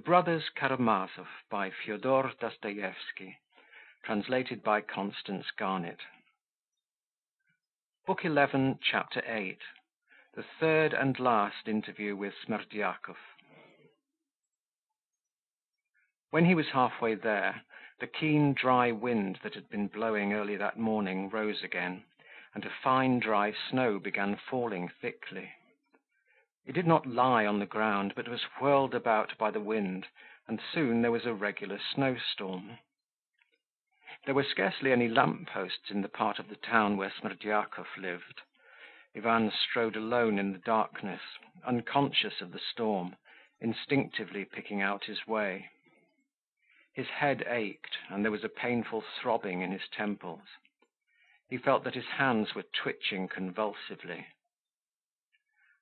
Brothers Karamazov by Fyodor Dostoevsky, translated by Constance Garnett. Book 11, Chapter 8. The third and last interview with Smerdyakov. When he was halfway there, the keen, dry wind that had been blowing early that morning rose again, and a fine, dry snow began falling thickly. It did not lie on the ground, but was whirled about by the wind, and soon there was a regular snowstorm. There were scarcely any lamp-posts in the part of the town where Smerdyakov lived. Ivan strode alone in the darkness, unconscious of the storm, instinctively picking out his way. His head ached, and there was a painful throbbing in his temples. He felt that his hands were twitching convulsively.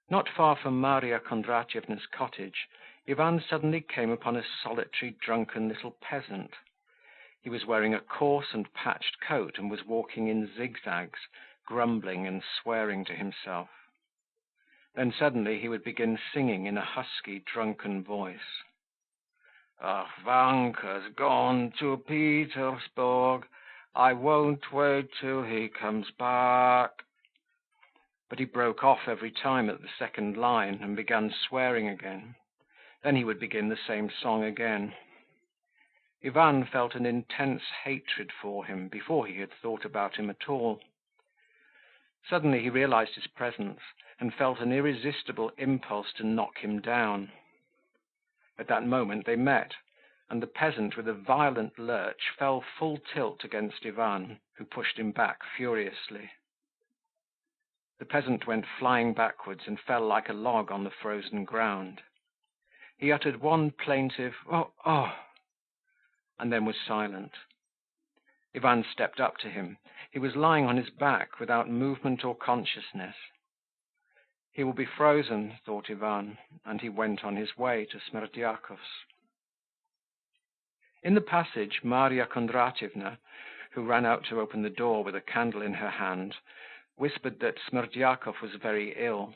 Not far from Maria Kondratyevna's cottage, Ivan suddenly came upon a solitary, drunken little peasant. He was wearing a coarse and patched coat and was walking in zigzags, grumbling and swearing to himself. Then suddenly he would begin singing in a husky, drunken voice. "Ah, Vanka's gone to Petersburg. I won't wait till he comes back." But he broke off every time at the second line and began swearing again. Then he would begin the same song again. Ivan felt an intense hatred for him before he had thought about him at all. Suddenly he realized his presence and felt an irresistible impulse to knock him down. At that moment they met, and the peasant, with a violent lurch, fell full tilt against Ivan, who pushed him back furiously. The peasant went flying backwards and fell like a log on the frozen ground. He uttered one plaintive "oh, oh," and then was silent. Ivan stepped up to him. He was lying on his back without movement or consciousness. He will be frozen, thought Ivan, and he went on his way to Smerdyakov's. In the passage, Maria Kondratyevna, who ran out to open the door with a candle in her hand, whispered that Smerdyakov was very ill.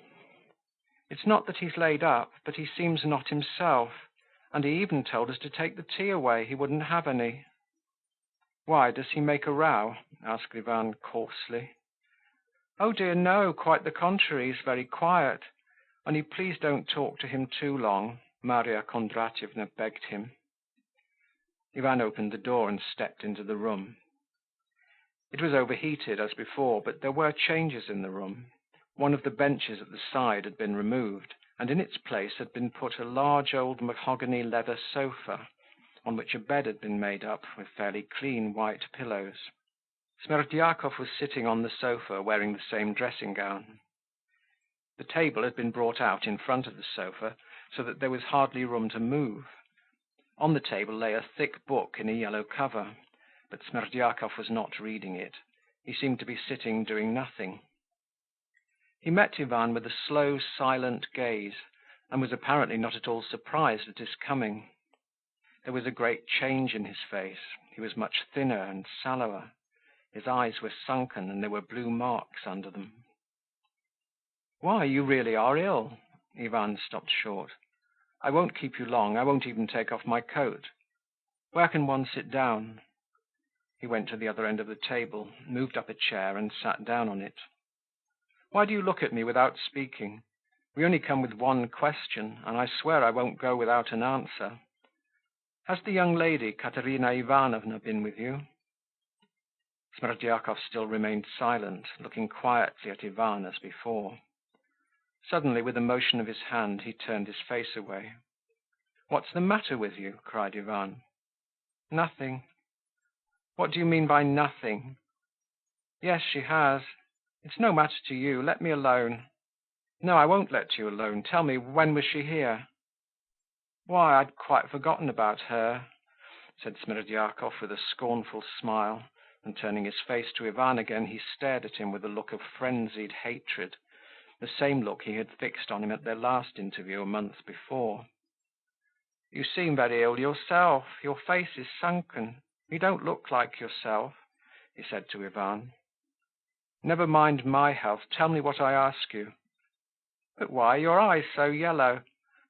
"It's not that he's laid up, but he seems not himself, and he even told us to take the tea away, he wouldn't have any." "Why, does he make a row?" asked Ivan coarsely. "Oh dear, no, quite the contrary, he's very quiet. Only please don't talk to him too long," Maria Kondratyevna begged him. Ivan opened the door and stepped into the room. It was overheated as before, but there were changes in the room. One of the benches at the side had been removed, and in its place had been put a large old mahogany leather sofa, on which a bed had been made up with fairly clean white pillows. Smerdyakov was sitting on the sofa wearing the same dressing gown. The table had been brought out in front of the sofa, so that there was hardly room to move. On the table lay a thick book in a yellow cover, but Smerdyakov was not reading it. He seemed to be sitting doing nothing. He met Ivan with a slow, silent gaze, and was apparently not at all surprised at his coming. There was a great change in his face. He was much thinner and sallower. His eyes were sunken, and there were blue marks under them. "Why, you really are ill." Ivan stopped short. "I won't keep you long. I won't even take off my coat. Where can one sit down?" He went to the other end of the table, moved up a chair, and sat down on it. "Why do you look at me without speaking? We only come with one question, and I swear I won't go without an answer. Has the young lady, Katerina Ivanovna, been with you?" Smerdyakov still remained silent, looking quietly at Ivan as before. Suddenly, with a motion of his hand, he turned his face away. "What's the matter with you?" cried Ivan. "Nothing." "What do you mean by nothing?" "Yes, she has. It's no matter to you. Let me alone." "No, I won't let you alone. Tell me, when was she here?" "Why, I'd quite forgotten about her," said Smerdyakov with a scornful smile, and turning his face to Ivan again, he stared at him with a look of frenzied hatred, the same look he had fixed on him at their last interview a month before. "You seem very ill yourself. Your face is sunken. You don't look like yourself," he said to Ivan. "Never mind my health. Tell me what I ask you." "But why are your eyes so yellow?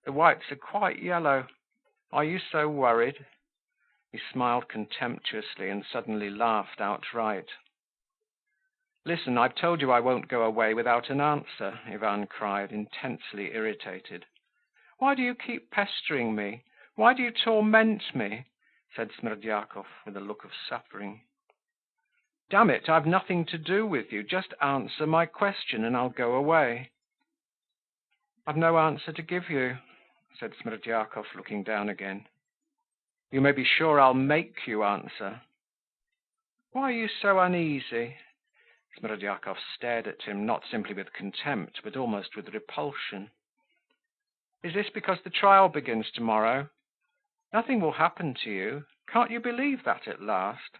The whites are quite yellow." Are you so worried?" He smiled contemptuously and suddenly laughed outright. "Listen, I've told you I won't go away without an answer," Ivan cried, intensely irritated. "Why do you keep pestering me? Why do you torment me?" said Smerdyakov with a look of suffering. "Damn it, I've nothing to do with you. Just answer my question and I'll go away." "I've no answer to give you," said Smerdyakov, looking down again. "You may be sure I'll make you answer." "Why are you so uneasy?" Smerdyakov stared at him, not simply with contempt, but almost with repulsion. "Is this because the trial begins tomorrow? Nothing will happen to you. Can't you believe that at last?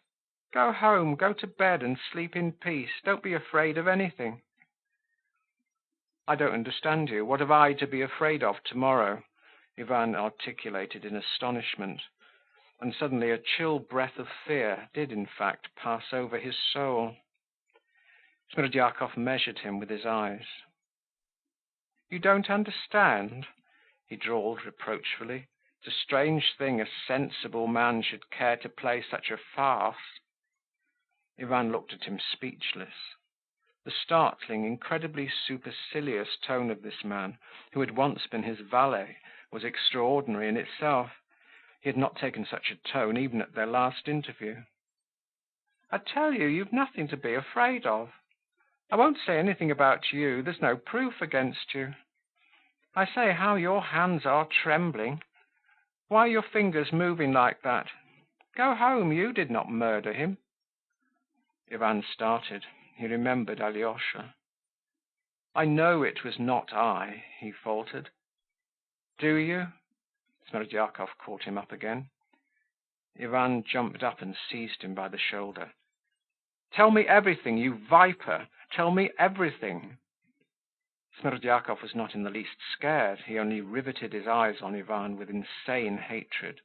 Go home, go to bed and sleep in peace. Don't be afraid of anything." "I don't understand you. What have I to be afraid of tomorrow?" Ivan articulated in astonishment, and suddenly a chill breath of fear did in fact pass over his soul. Smerdyakov measured him with his eyes. "You don't understand?" he drawled reproachfully. "It's a strange thing a sensible man should care to play such a farce." Ivan looked at him speechless. The startling, incredibly supercilious tone of this man, who had once been his valet, was extraordinary in itself. He had not taken such a tone even at their last interview. "I tell you, you've nothing to be afraid of. I won't say anything about you. There's no proof against you. I say, how your hands are trembling. Why are your fingers moving like that? Go home, you did not murder him." Ivan started. He remembered Alyosha. "I know it was not I," he faltered. "Do you?" Smerdyakov caught him up again. Ivan jumped up and seized him by the shoulder. "Tell me everything, you viper! Tell me everything!" Smerdyakov was not in the least scared. He only riveted his eyes on Ivan with insane hatred.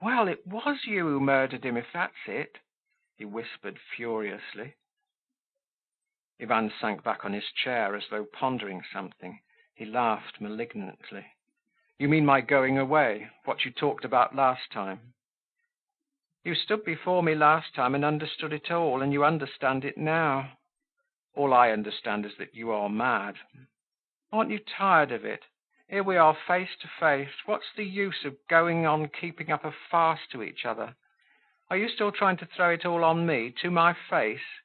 "Well, it was you who murdered him, if that's it," he whispered furiously. Ivan sank back on his chair as though pondering something. He laughed malignantly. "You mean my going away? What you talked about last time?" "You stood before me last time and understood it all, and you understand it now." "All I understand is that you are mad." "Aren't you tired of it? Here we are face to face. What's the use of going on keeping up a farce to each other? Are you still trying to throw it all on me, to my face?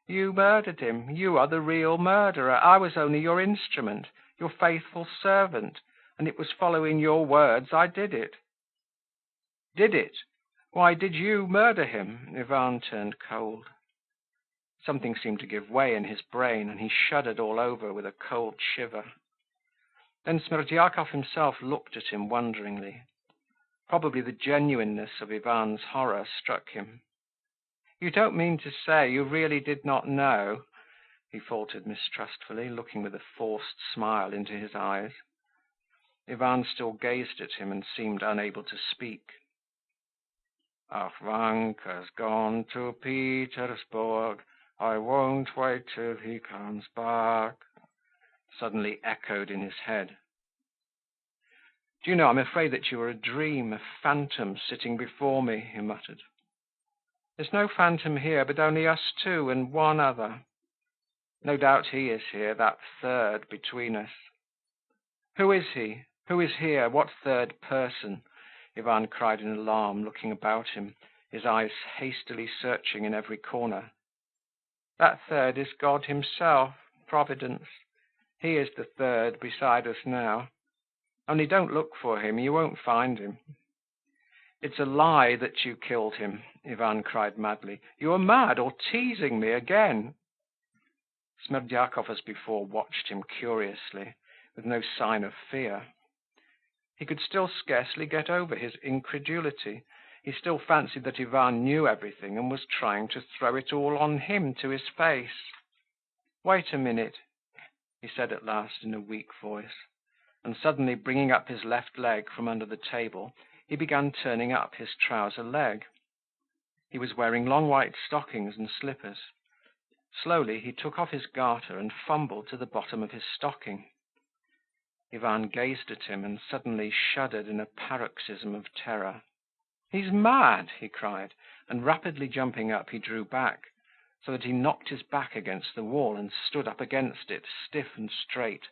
You murdered him. You are the real murderer. I was only your instrument, your faithful servant, and it was following your words I did it." "Did it? Why, did you murder him?" Ivan turned cold. Something seemed to give way in his brain, and he shuddered all over with a cold shiver. Then Smerdyakov himself looked at him wonderingly. Probably the genuineness of Ivan's horror struck him. "You don't mean to say you really did not know?" he faltered mistrustfully, looking with a forced smile into his eyes. Ivan still gazed at him and seemed unable to speak. "Ach, Vanka's gone to Petersburg. I won't wait till he comes back," suddenly echoed in his head. "Do you know, I'm afraid that you are a dream, a phantom sitting before me," he muttered. "There's no phantom here, but only us two and one other. No doubt he is here, that third between us." "Who is he? Who is here? What third person?" Ivan cried in alarm, looking about him, his eyes hastily searching in every corner. "That third is God himself, Providence. He is the third beside us now. Only don't look for him, you won't find him." "It's a lie that you killed him," Ivan cried madly. "You are mad, or teasing me again." Smerdyakov, as before, watched him curiously, with no sign of fear. He could still scarcely get over his incredulity. He still fancied that Ivan knew everything and was trying to throw it all on him to his face. "Wait a minute," he said at last in a weak voice, and suddenly bringing up his left leg from under the table, he began turning up his trouser leg. He was wearing long white stockings and slippers. Slowly he took off his garter and fumbled to the bottom of his stocking. Ivan gazed at him and suddenly shuddered in a paroxysm of terror. "He's mad!" he cried, and rapidly jumping up, he drew back, so that he knocked his back against the wall and stood up against it, stiff and straight.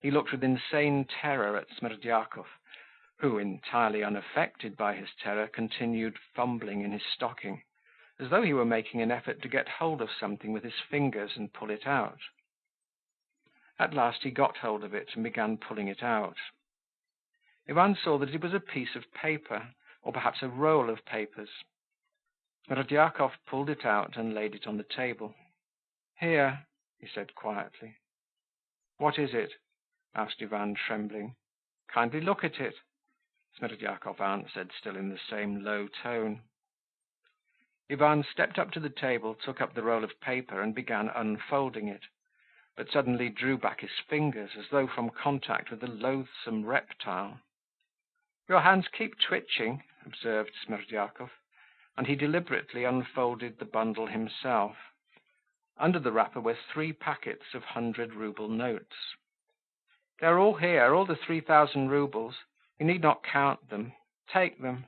He looked with insane terror at Smerdyakov, who, entirely unaffected by his terror, continued fumbling in his stocking, as though he were making an effort to get hold of something with his fingers and pull it out. At last he got hold of it and began pulling it out. Ivan saw that it was a piece of paper, or perhaps a roll of papers. Smerdyakov pulled it out and laid it on the table. "Here," he said quietly. "What is it?" asked Ivan, trembling. "Kindly look at it," Smerdyakov answered, still in the same low tone. Ivan stepped up to the table, took up the roll of paper and began unfolding it, but suddenly drew back his fingers as though from contact with a loathsome reptile. "Your hands keep twitching," observed Smerdyakov, and he deliberately unfolded the bundle himself. Under the wrapper were 3 packets of 100-ruble notes. "They're all here, all the 3,000 rubles. You need not count them. Take them,"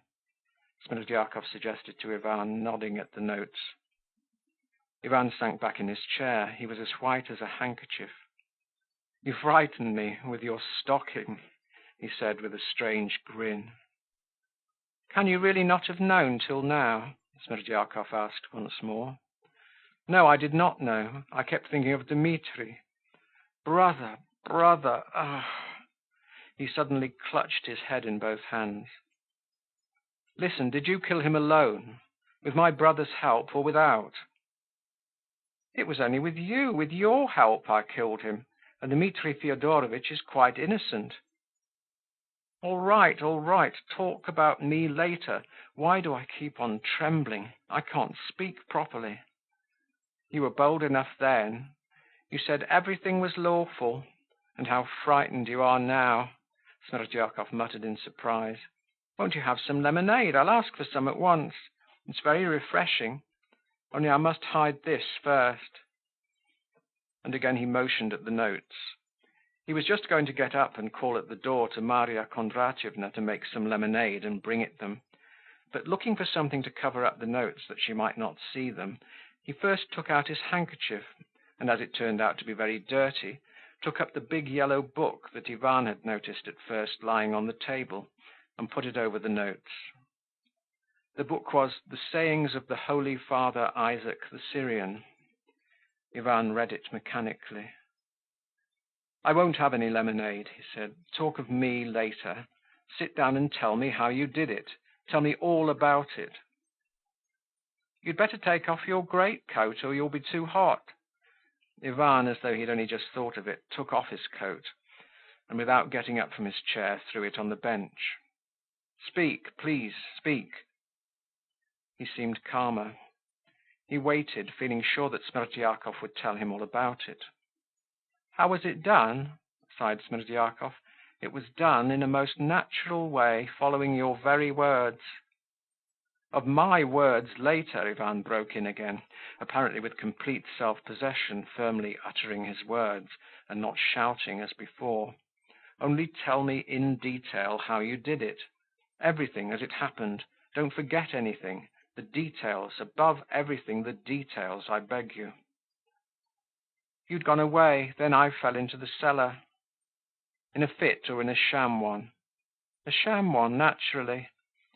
Smerdyakov suggested to Ivan, nodding at the notes. Ivan sank back in his chair. He was as white as a handkerchief. "You frightened me with your stocking," he said with a strange grin. "Can you really not have known till now?" Smerdyakov asked once more. "No, I did not know. I kept thinking of Dmitri. Brother, brother, ah!" He suddenly clutched his head in both hands. "Listen, did you kill him alone? With my brother's help or without?" "It was only with you, with your help I killed him, and Dmitri Fyodorovitch is quite innocent." All right, talk about me later. Why do I keep on trembling? I can't speak properly." "You were bold enough then. You said everything was lawful. And how frightened you are now," Smerdyakov muttered in surprise. "Won't you have some lemonade? I'll ask for some at once. It's very refreshing. Only I must hide this first." And again he motioned at the notes. He was just going to get up and call at the door to Maria Kondratyevna to make some lemonade and bring it them, but looking for something to cover up the notes that she might not see them, he first took out his handkerchief, and as it turned out to be very dirty, took up the big yellow book that Ivan had noticed at first lying on the table, and put it over the notes. The book was The Sayings of the Holy Father Isaac the Syrian. Ivan read it mechanically. "I won't have any lemonade," he said. "Talk of me later. Sit down and tell me how you did it. Tell me all about it." "You'd better take off your greatcoat or you'll be too hot." Ivan, as though he'd only just thought of it, took off his coat, and without getting up from his chair, threw it on the bench. "Speak, please, speak." He seemed calmer. He waited, feeling sure that Smerdyakov would tell him all about it. "How was it done?" sighed Smerdyakov. "It was done in a most natural way, following your very words." "Of my words later," Ivan broke in again, apparently with complete self-possession, firmly uttering his words, and not shouting as before. "Only tell me in detail how you did it. Everything as it happened. Don't forget anything. The details, above everything, the details, I beg you." "You'd gone away, then I fell into the cellar." "In a fit or in a sham one?" "A sham one, naturally.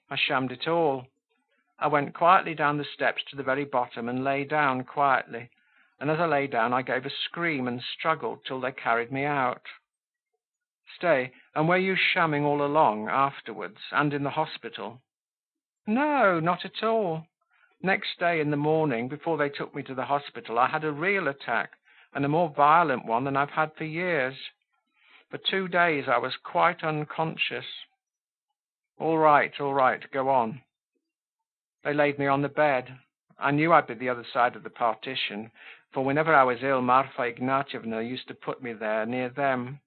I shammed it all. I went quietly down the steps to the very bottom and lay down quietly, and as I lay down I gave a scream and struggled till they carried me out." "Stay, and were you shamming all along, afterwards, and in the hospital?" "No, not at all. Next day in the morning, before they took me to the hospital, I had a real attack, and a more violent one than I've had for years. For 2 days I was quite unconscious." All right, go on." "They laid me on the bed. I knew I'd be the other side of the partition, for whenever I was ill, Marfa Ignatyevna used to put me there, near them.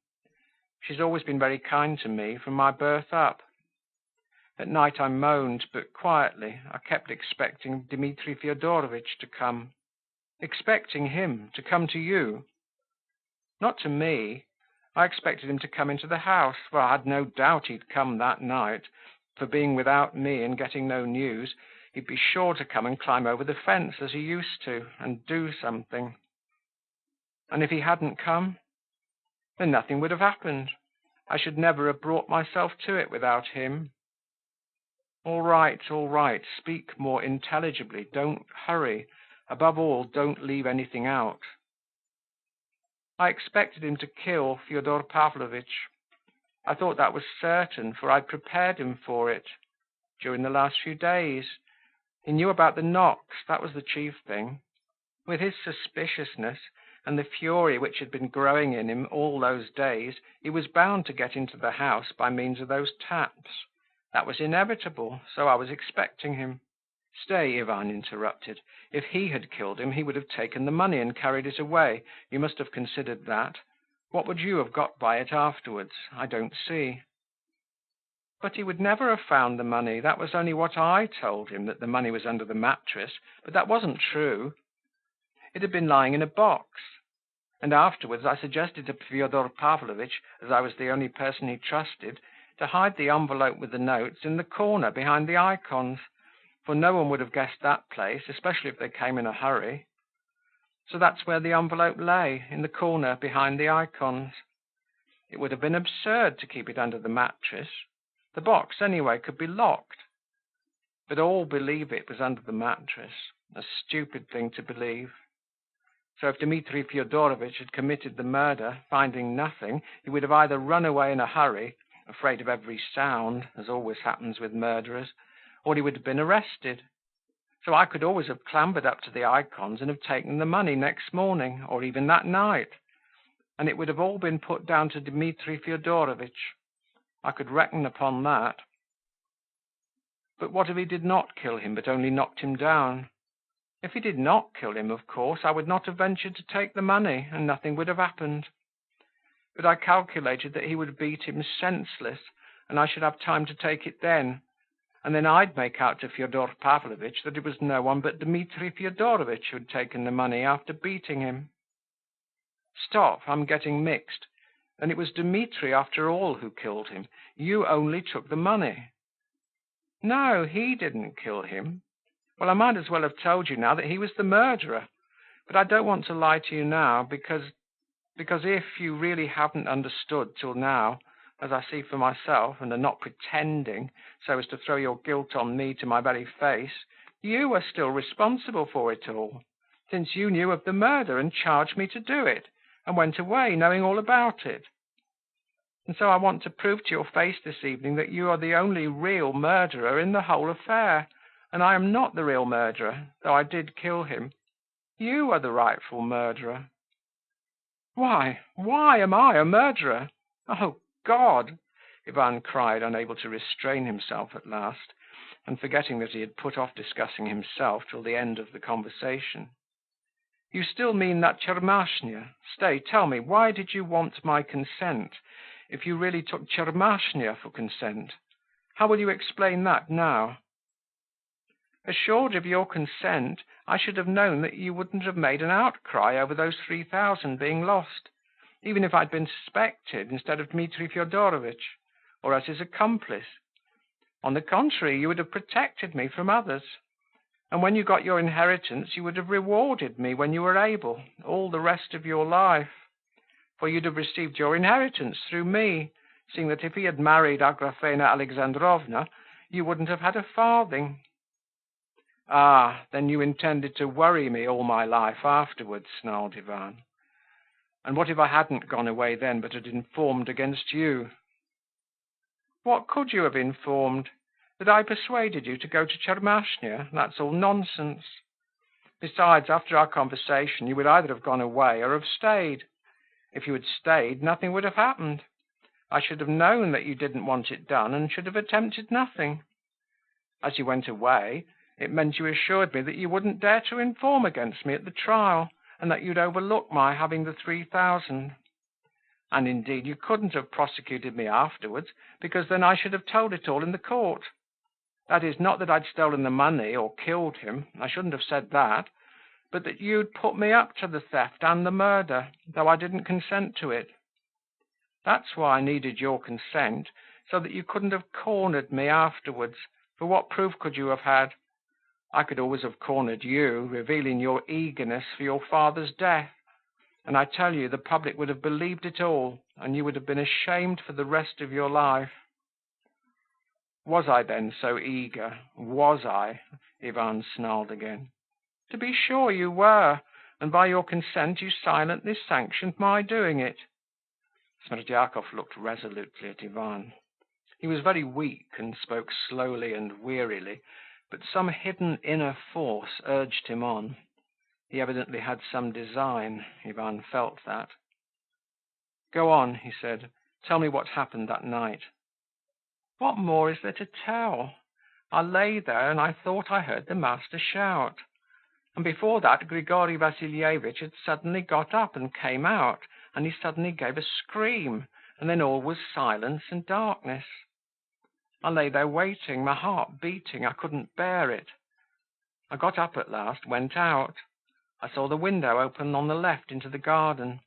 She's always been very kind to me, from my birth up. At night I moaned, but quietly. I kept expecting Dmitri Fyodorovitch to come." "Expecting him to come to you?" "Not to me. I expected him to come into the house, for I had no doubt he'd come that night, for being without me and getting no news, he'd be sure to come and climb over the fence as he used to, and do something. And if he hadn't come, then nothing would have happened. I should never have brought myself to it without him. All right, speak more intelligibly, don't hurry. Above all, don't leave anything out. I expected him to kill Fyodor Pavlovitch. I thought that was certain, for I'd prepared him for it during the last few days. He knew about the knocks, that was the chief thing. With his suspiciousness and the fury which had been growing in him all those days, he was bound to get into the house by means of those taps. That was inevitable, so I was expecting him. Stay, Ivan interrupted. If he had killed him, he would have taken the money and carried it away. You must have considered that. What would you have got by it afterwards? I don't see. But he would never have found the money. That was only what I told him, that the money was under the mattress, but that wasn't true. It had been lying in a box. And afterwards I suggested to Fyodor Pavlovitch, as I was the only person he trusted, to hide the envelope with the notes in the corner behind the icons, for no one would have guessed that place, especially if they came in a hurry. So that's where the envelope lay, in the corner behind the icons. It would have been absurd to keep it under the mattress. The box, anyway, could be locked. But all believe it was under the mattress. A stupid thing to believe. So if Dmitri Fyodorovitch had committed the murder, finding nothing, he would have either run away in a hurry, afraid of every sound, as always happens with murderers, or he would have been arrested. So I could always have clambered up to the icons and have taken the money next morning, or even that night, and it would have all been put down to Dmitri Fyodorovitch. I could reckon upon that. But what if he did not kill him, but only knocked him down? If he did not kill him, of course, I would not have ventured to take the money, and nothing would have happened. But I calculated that he would beat him senseless, and I should have time to take it then, and then I'd make out to Fyodor Pavlovitch that it was no one but Dmitri Fyodorovitch who had taken the money after beating him. Stop, I'm getting mixed. Then it was Dmitri, after all, who killed him. You only took the money. No, he didn't kill him. Well, I might as well have told you now that he was the murderer. But I don't want to lie to you now, because if you really haven't understood till now, as I see for myself, and are not pretending so as to throw your guilt on me to my very face, you are still responsible for it all, since you knew of the murder and charged me to do it, and went away knowing all about it. And so I want to prove to your face this evening that you are the only real murderer in the whole affair, and I am not the real murderer, though I did kill him. You are the rightful murderer. Why am I a murderer? Oh, God! Ivan cried, unable to restrain himself at last, and forgetting that he had put off discussing himself till the end of the conversation. You still mean that Tchermashnya? Stay, tell me, why did you want my consent, if you really took Tchermashnya for consent? How will you explain that now? Assured of your consent, I should have known that you wouldn't have made an outcry over those 3,000 being lost, even if I'd been suspected instead of Dmitri Fyodorovitch, or as his accomplice. On the contrary, you would have protected me from others. And when you got your inheritance, you would have rewarded me when you were able, all the rest of your life. For you'd have received your inheritance through me, seeing that if he had married Agrafena Alexandrovna, you wouldn't have had a farthing. Ah, then you intended to worry me all my life afterwards, snarled Ivan. And what if I hadn't gone away then, but had informed against you? What could you have informed? That I persuaded you to go to Tchermashnya? That's all nonsense. Besides, after our conversation, you would either have gone away or have stayed. If you had stayed, nothing would have happened. I should have known that you didn't want it done and should have attempted nothing. As you went away, it meant you assured me that you wouldn't dare to inform against me at the trial, and that you'd overlook my having the 3,000. And indeed, you couldn't have prosecuted me afterwards, because then I should have told it all in the court. That is, not that I'd stolen the money or killed him, I shouldn't have said that, but that you'd put me up to the theft and the murder, though I didn't consent to it. That's why I needed your consent, so that you couldn't have cornered me afterwards, for what proof could you have had? I could always have cornered you, revealing your eagerness for your father's death. And I tell you, the public would have believed it all, and you would have been ashamed for the rest of your life. Was I then so eager? Was I? Ivan snarled again. To be sure you were, and by your consent you silently sanctioned my doing it. Smerdyakov looked resolutely at Ivan. He was very weak and spoke slowly and wearily, but some hidden inner force urged him on. He evidently had some design. Ivan felt that. Go on, he said. Tell me what happened that night. What more is there to tell? I lay there and I thought I heard the master shout. And before that, Grigory Vasilievich had suddenly got up and came out, and he suddenly gave a scream, and then all was silence and darkness. I lay there waiting, my heart beating. I couldn't bear it. I got up at last, went out. I saw the window open on the left into the garden,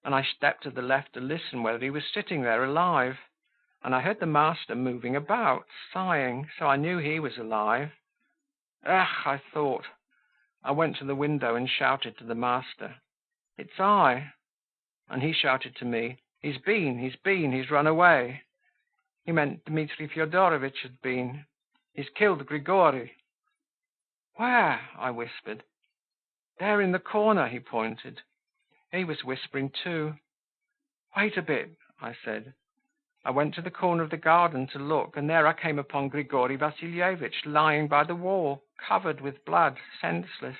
and I stepped to the left to listen whether he was sitting there alive, and I heard the master moving about, sighing, so I knew he was alive. Ugh, I thought. I went to the window and shouted to the master, "It's I." And he shouted to me, he's run away." He meant Dmitri Fyodorovitch had been. "He's killed Grigory." "Where?" I whispered. "There in the corner," he pointed. He was whispering too. "Wait a bit," I said. I went to the corner of the garden to look, and there I came upon Grigory Vasilievich lying by the wall, covered with blood, senseless.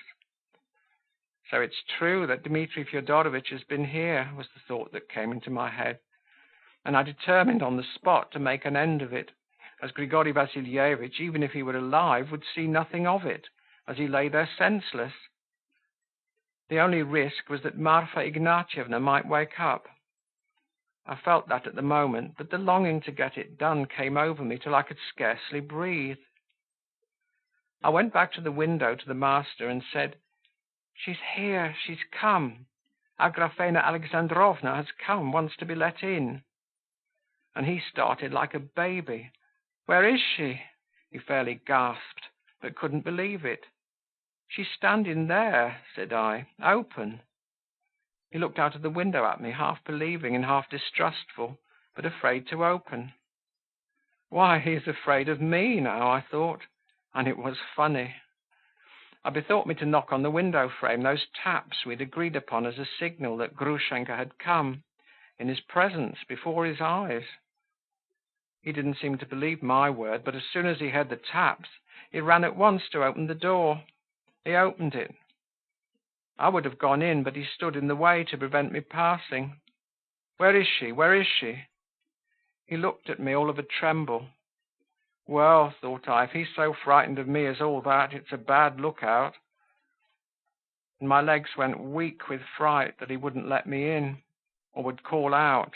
So it's true that Dmitri Fyodorovitch has been here, was the thought that came into my head. And I determined on the spot to make an end of it, as Grigory Vasilievich, even if he were alive, would see nothing of it, as he lay there senseless. The only risk was that Marfa Ignatyevna might wake up. I felt that at the moment, but the longing to get it done came over me till I could scarcely breathe. I went back to the window to the master and said, "She's here, she's come. Agrafena Alexandrovna has come, wants to be let in." And he started like a baby. "Where is she?" he fairly gasped, but couldn't believe it. "She's standing there," said I, "open." He looked out of the window at me, half believing and half distrustful, but afraid to open. Why, he is afraid of me now, I thought, and it was funny. I bethought me to knock on the window frame, those taps we'd agreed upon as a signal that Grushenka had come, in his presence, before his eyes. He didn't seem to believe my word, but as soon as he heard the taps, he ran at once to open the door. He opened it. I would have gone in, but he stood in the way to prevent me passing. "Where is she? Where is she?" He looked at me all of a tremble. Well, thought I, if he's so frightened of me as all that, it's a bad lookout. And my legs went weak with fright that he wouldn't let me in, or would call out,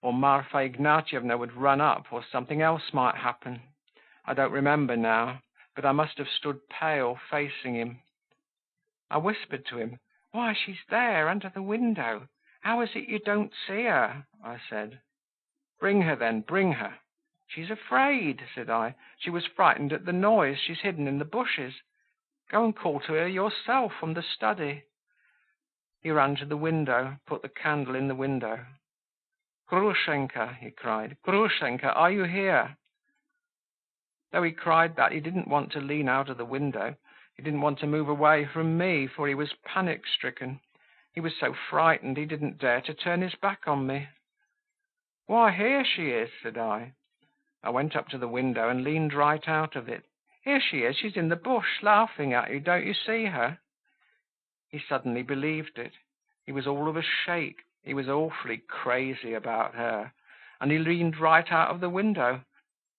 or Marfa Ignatyevna would run up, or something else might happen. I don't remember now, but I must have stood pale, facing him. I whispered to him, "Why, she's there, under the window. How is it you don't see her?" I said. "Bring her then, bring her." "She's afraid," said I. "She was frightened at the noise. She's hidden in the bushes. Go and call to her yourself from the study." He ran to the window, put the candle in the window. "Grushenka," he cried. "Grushenka, are you here?" Though he cried that, he didn't want to lean out of the window. He didn't want to move away from me, for he was panic-stricken. He was so frightened he didn't dare to turn his back on me. "Why, here she is," said I. I went up to the window and leaned right out of it. "Here she is, she's in the bush, laughing at you. Don't you see her?" He suddenly believed it. He was all of a shake. He was awfully crazy about her. And he leaned right out of the window.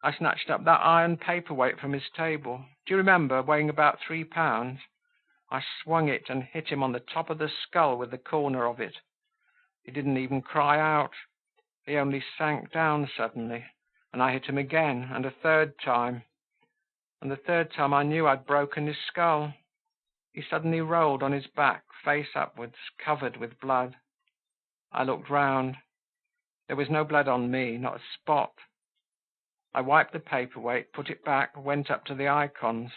I snatched up that iron paperweight from his table. Do you remember, weighing about 3 pounds? I swung it and hit him on the top of the skull with the corner of it. He didn't even cry out. He only sank down suddenly, and I hit him again, and a third time. And the third time I knew I'd broken his skull. He suddenly rolled on his back, face upwards, covered with blood. I looked round. There was no blood on me, not a spot. I wiped the paperweight, put it back, went up to the icons,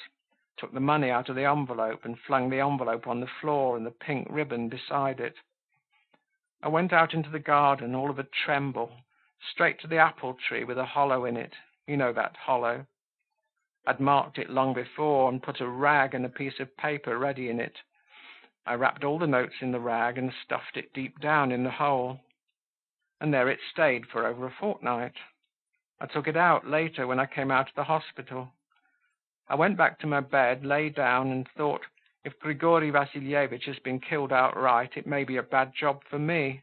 took the money out of the envelope and flung the envelope on the floor and the pink ribbon beside it. I went out into the garden, all of a tremble, straight to the apple tree with a hollow in it. You know that hollow. I'd marked it long before and put a rag and a piece of paper ready in it. I wrapped all the notes in the rag and stuffed it deep down in the hole. And there it stayed for over a fortnight. I took it out later when I came out of the hospital. I went back to my bed, lay down and thought, if Grigory Vasilievich has been killed outright, it may be a bad job for me.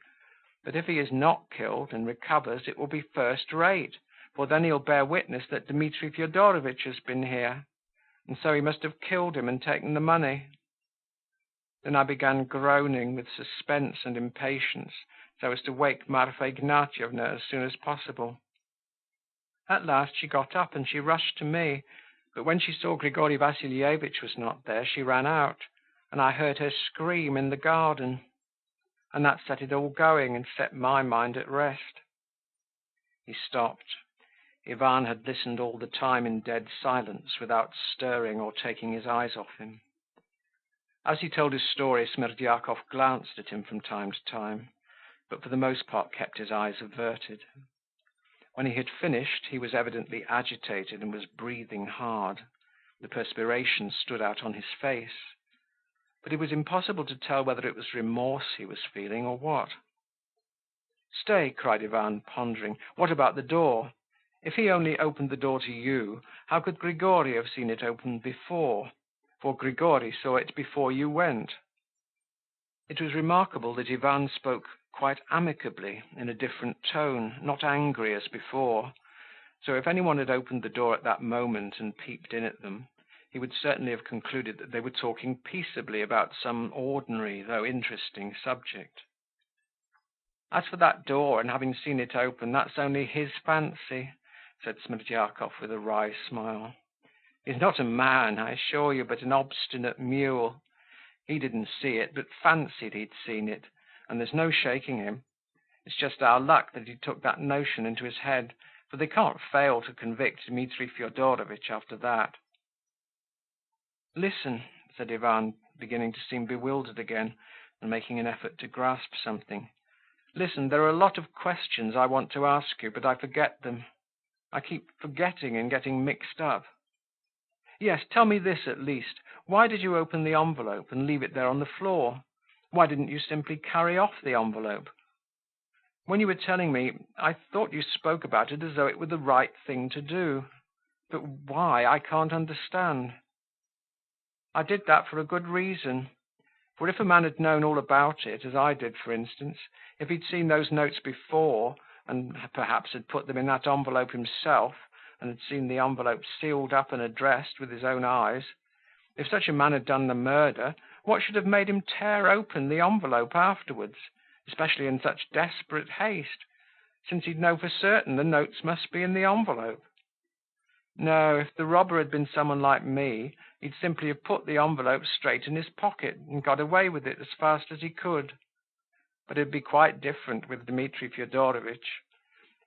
But if he is not killed and recovers, it will be first rate, for then he'll bear witness that Dmitri Fyodorovitch has been here, and so he must have killed him and taken the money. Then I began groaning with suspense and impatience, so as to wake Marfa Ignatyevna as soon as possible. At last she got up and she rushed to me, but when she saw Grigory Vasilievich was not there, she ran out, and I heard her scream in the garden, and that set it all going and set my mind at rest. He stopped. Ivan had listened all the time in dead silence, without stirring or taking his eyes off him. As he told his story, Smerdyakov glanced at him from time to time, but for the most part kept his eyes averted. When he had finished, he was evidently agitated and was breathing hard. The perspiration stood out on his face, but it was impossible to tell whether it was remorse he was feeling or what. "Stay," cried Ivan, pondering. "What about the door? If he only opened the door to you, how could Grigory have seen it opened before? For Grigory saw it before you went." It was remarkable that Ivan spoke quite amicably, in a different tone, not angry as before. So if anyone had opened the door at that moment and peeped in at them, he would certainly have concluded that they were talking peaceably about some ordinary, though interesting subject. "As for that door and having seen it open, that's only his fancy," said Smerdyakov with a wry smile. "He's not a man, I assure you, but an obstinate mule. He didn't see it, but fancied he'd seen it, and there's no shaking him. It's just our luck that he took that notion into his head, for they can't fail to convict Dmitri Fyodorovitch after that." "Listen," said Ivan, beginning to seem bewildered again, and making an effort to grasp something. "Listen, there are a lot of questions I want to ask you, but I forget them. I keep forgetting and getting mixed up. Yes, tell me this at least. Why did you open the envelope and leave it there on the floor? Why didn't you simply carry off the envelope? When you were telling me, I thought you spoke about it as though it were the right thing to do. But why, I can't understand. I did that for a good reason. For if a man had known all about it, as I did, for instance, if he'd seen those notes before, and perhaps had put them in that envelope himself, and had seen the envelope sealed up and addressed with his own eyes, if such a man had done the murder, what should have made him tear open the envelope afterwards, especially in such desperate haste, since he'd know for certain the notes must be in the envelope? No, if the robber had been someone like me, he'd simply have put the envelope straight in his pocket and got away with it as fast as he could. But it'd be quite different with Dmitri Fyodorovitch.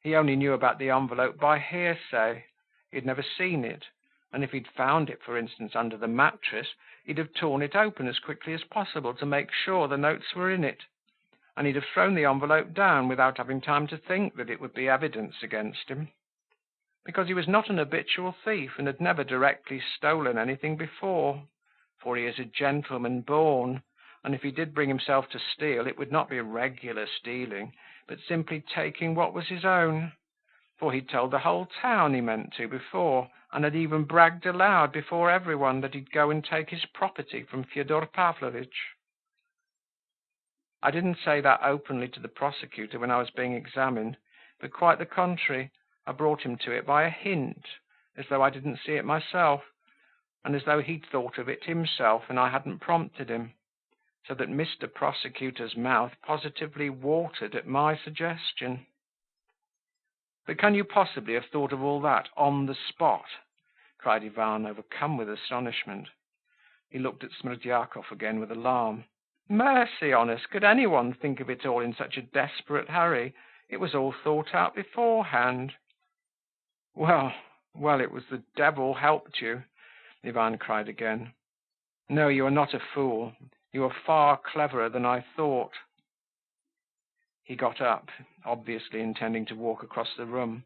He only knew about the envelope by hearsay. He'd never seen it, and if he'd found it, for instance, under the mattress, he'd have torn it open as quickly as possible to make sure the notes were in it, and he'd have thrown the envelope down without having time to think that it would be evidence against him. Because he was not an habitual thief and had never directly stolen anything before, for he is a gentleman born, and if he did bring himself to steal, it would not be regular stealing, but simply taking what was his own, for he'd told the whole town he meant to before, and had even bragged aloud before everyone that he'd go and take his property from Fyodor Pavlovitch. I didn't say that openly to the prosecutor when I was being examined, but quite the contrary. I brought him to it by a hint, as though I didn't see it myself, and as though he'd thought of it himself and I hadn't prompted him, so that Mr. Prosecutor's mouth positively watered at my suggestion. But can you possibly have thought of all that on the spot? Cried Ivan, overcome with astonishment. He looked at Smerdyakov again with alarm. Mercy on us, could anyone think of it all in such a desperate hurry? It was all thought out beforehand." "Well, well, it was the devil helped you," Ivan cried again. "No, you are not a fool. You are far cleverer than I thought." He got up, obviously intending to walk across the room.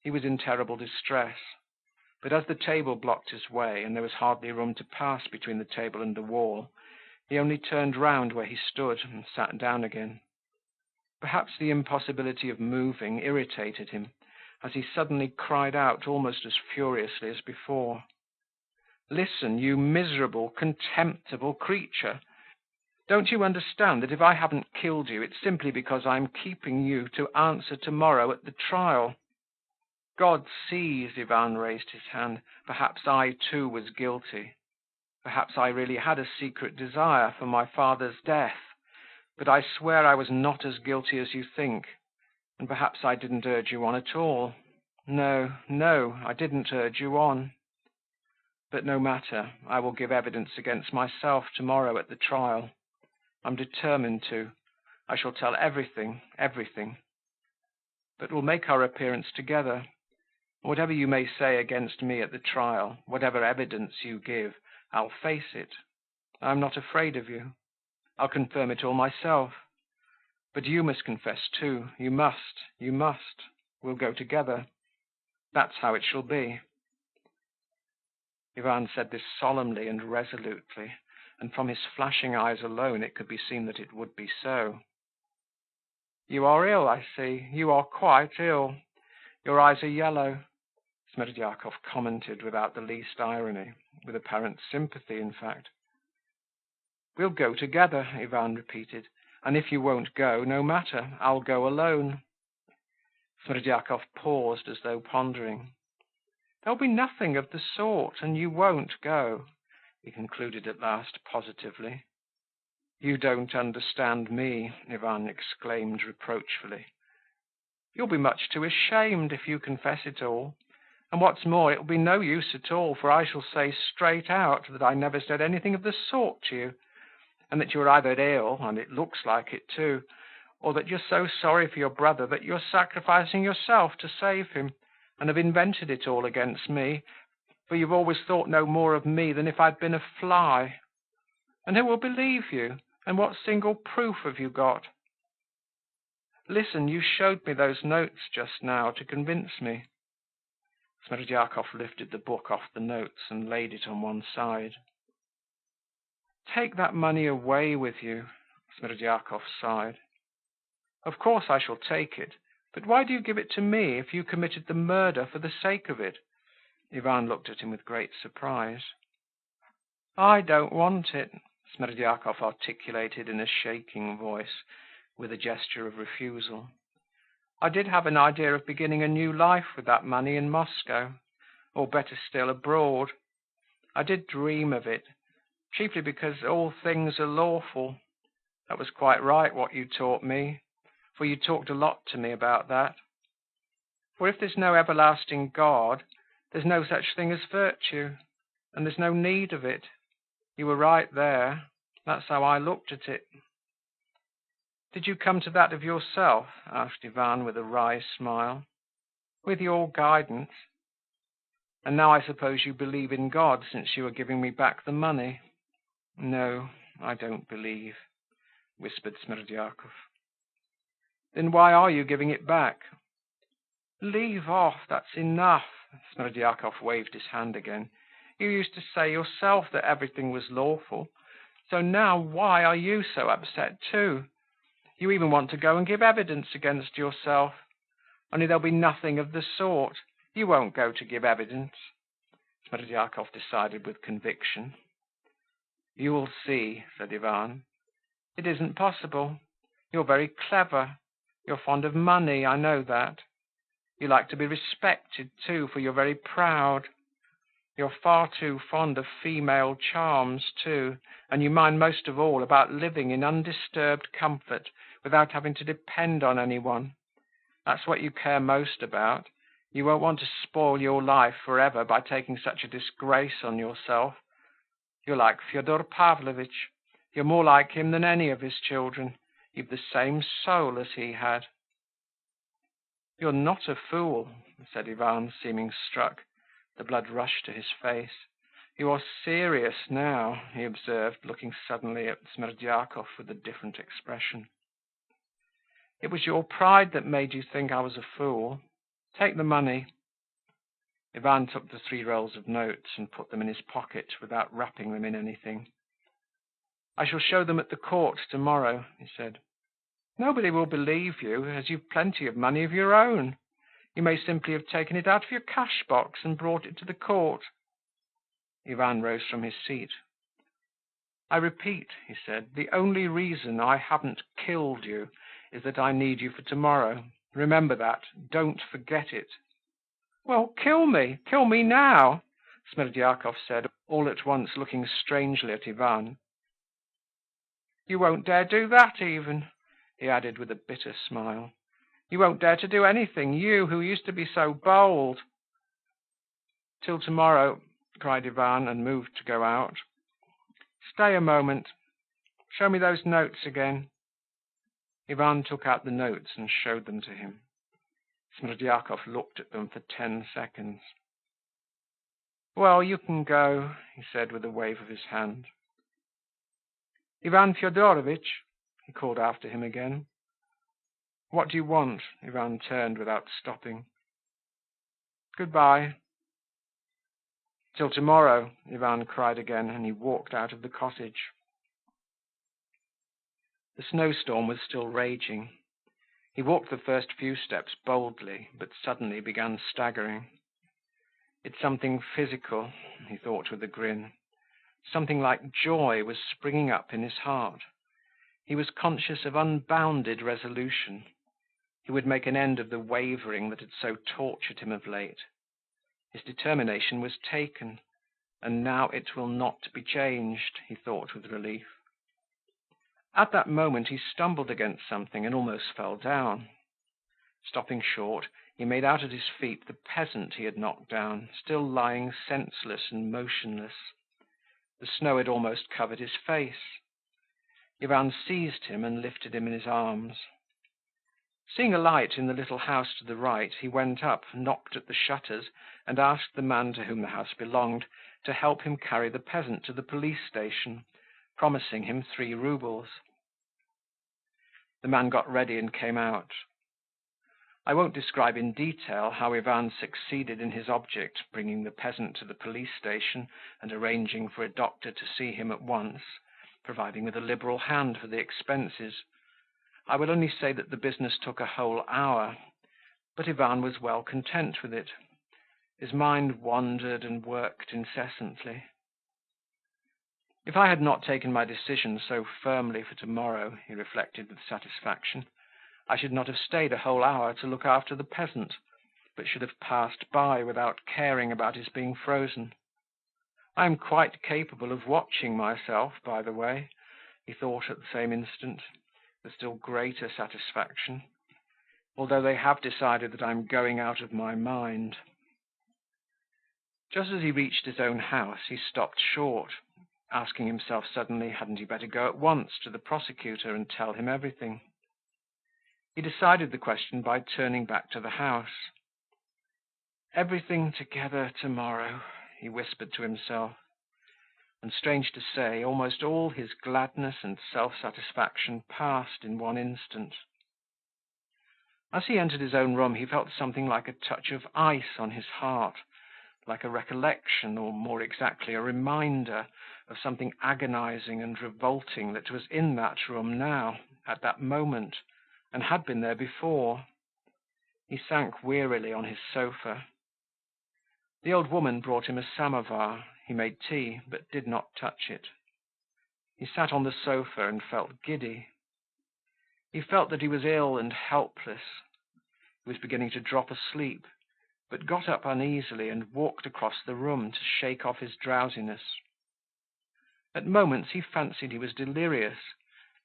He was in terrible distress. But as the table blocked his way, and there was hardly room to pass between the table and the wall, he only turned round where he stood and sat down again. Perhaps the impossibility of moving irritated him, as he suddenly cried out almost as furiously as before. "Listen, you miserable, contemptible creature. Don't you understand that if I haven't killed you, it's simply because I'm keeping you to answer tomorrow at the trial? God sees," Ivan raised his hand, "perhaps I too was guilty. Perhaps I really had a secret desire for my father's death. But I swear I was not as guilty as you think, and perhaps I didn't urge you on at all. No, no, I didn't urge you on. But no matter, I will give evidence against myself tomorrow at the trial. I'm determined to. I shall tell everything, everything. But we'll make our appearance together. Whatever you may say against me at the trial, whatever evidence you give, I'll face it. I'm not afraid of you. I'll confirm it all myself. But you must confess too. You must, you must. We'll go together. That's how it shall be." Ivan said this solemnly and resolutely, and from his flashing eyes alone it could be seen that it would be so. "You are ill, I see. You are quite ill. Your eyes are yellow," Smerdyakov commented without the least irony, with apparent sympathy, in fact. "We'll go together," Ivan repeated, "and if you won't go, no matter, I'll go alone." Smerdyakov paused as though pondering. "There'll be nothing of the sort, and you won't go," he concluded at last positively. "You don't understand me," Ivan exclaimed reproachfully. "You'll be much too ashamed if you confess it all. And what's more, it'll be no use at all, for I shall say straight out that I never said anything of the sort to you, and that you're either ill, and it looks like it too, or that you're so sorry for your brother that you're sacrificing yourself to save him, and have invented it all against me, for you've always thought no more of me than if I'd been a fly. And who will believe you? And what single proof have you got? Listen, you showed me those notes just now to convince me." Smerdyakov lifted the book off the notes and laid it on one side. "Take that money away with you," Smerdyakov sighed. "Of course I shall take it, but why do you give it to me if you committed the murder for the sake of it?" Ivan looked at him with great surprise. "I don't want it," Smerdyakov articulated in a shaking voice, with a gesture of refusal. "I did have an idea of beginning a new life with that money in Moscow, or better still, abroad. I did dream of it, chiefly because all things are lawful. That was quite right what you taught me, for you talked a lot to me about that. For if there's no everlasting God, there's no such thing as virtue, and there's no need of it. You were right there. That's how I looked at it." "Did you come to that of yourself?" asked Ivan with a wry smile. "With your guidance. And now I suppose you believe in God, since you are giving me back the money." "No, I don't believe," whispered Smerdyakov. "Then why are you giving it back?" "Leave off, that's enough." Smerdyakov waved his hand again. "You used to say yourself that everything was lawful, so now why are you so upset too? You even want to go and give evidence against yourself. Only there'll be nothing of the sort. You won't go to give evidence," Smerdyakov decided with conviction. "You'll see," said Ivan. "It isn't possible. You're very clever. You're fond of money, I know that. You like to be respected too, for you're very proud. You're far too fond of female charms too, and you mind most of all about living in undisturbed comfort without having to depend on anyone. That's what you care most about. You won't want to spoil your life forever by taking such a disgrace on yourself. You're like Fyodor Pavlovitch. You're more like him than any of his children. You've the same soul as he had." "You're not a fool," said Ivan, seeming struck. The blood rushed to his face. "You are serious now," he observed, looking suddenly at Smerdyakov with a different expression. "It was your pride that made you think I was a fool. Take the money." Ivan took the 3 rolls of notes and put them in his pocket without wrapping them in anything. "I shall show them at the court tomorrow," he said. "Nobody will believe you, as you've plenty of money of your own. You may simply have taken it out of your cash box and brought it to the court." Ivan rose from his seat. "I repeat," he said, "the only reason I haven't killed you is that I need you for tomorrow. Remember that. Don't forget it." "Well, kill me now," Smerdyakov said, all at once looking strangely at Ivan. "You won't dare do that even," he added with a bitter smile. "You won't dare to do anything, you who used to be so bold." "Till tomorrow," cried Ivan, and moved to go out. "Stay a moment. Show me those notes again." Ivan took out the notes and showed them to him. Smerdyakov looked at them for 10 seconds. "Well, you can go," he said with a wave of his hand. "Ivan Fyodorovitch," he called after him again. "What do you want?" Ivan turned without stopping. "Goodbye." "Till tomorrow," Ivan cried again, and he walked out of the cottage. The snowstorm was still raging. He walked the first few steps boldly, but suddenly began staggering. "It's something physical," he thought with a grin. Something like joy was springing up in his heart. He was conscious of unbounded resolution. He would make an end of the wavering that had so tortured him of late. His determination was taken, and now it will not be changed, he thought with relief. At that moment he stumbled against something and almost fell down. Stopping short, he made out at his feet the peasant he had knocked down, still lying senseless and motionless. The snow had almost covered his face. Ivan seized him and lifted him in his arms. Seeing a light in the little house to the right, he went up, knocked at the shutters, and asked the man to whom the house belonged to help him carry the peasant to the police station, promising him 3 roubles. The man got ready and came out. I won't describe in detail how Ivan succeeded in his object, bringing the peasant to the police station and arranging for a doctor to see him at once, providing with a liberal hand for the expenses. I will only say that the business took a whole hour, but Ivan was well content with it. His mind wandered and worked incessantly. If I had not taken my decision so firmly for tomorrow, he reflected with satisfaction, I should not have stayed a whole hour to look after the peasant, but should have passed by without caring about his being frozen. I am quite capable of watching myself, by the way, he thought at the same instant, with still greater satisfaction, although they have decided that I am going out of my mind. Just as he reached his own house, he stopped short, asking himself suddenly, hadn't he better go at once to the prosecutor and tell him everything? He decided the question by turning back to the house. "Everything together tomorrow," he whispered to himself. And strange to say, almost all his gladness and self-satisfaction passed in one instant. As he entered his own room, he felt something like a touch of ice on his heart, like a recollection, or more exactly, a reminder of something agonizing and revolting that was in that room now, at that moment, and had been there before. He sank wearily on his sofa. The old woman brought him a samovar. He made tea, but did not touch it. He sat on the sofa and felt giddy. He felt that he was ill and helpless. He was beginning to drop asleep, but got up uneasily and walked across the room to shake off his drowsiness. At moments he fancied he was delirious,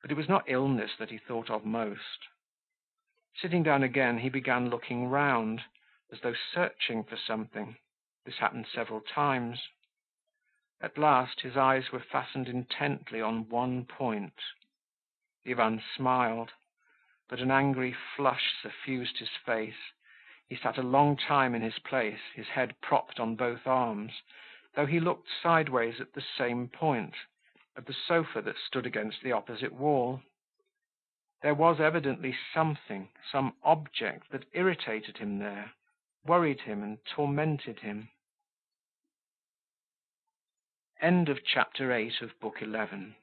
but it was not illness that he thought of most. Sitting down again, he began looking round, as though searching for something. This happened several times. At last his eyes were fastened intently on one point. Ivan smiled, but an angry flush suffused his face, He sat a long time in his place, his head propped on both arms, though he looked sideways at the same point, at the sofa that stood against the opposite wall. There was evidently something, some object that irritated him there, worried him and tormented him. End of chapter 8 of book 11.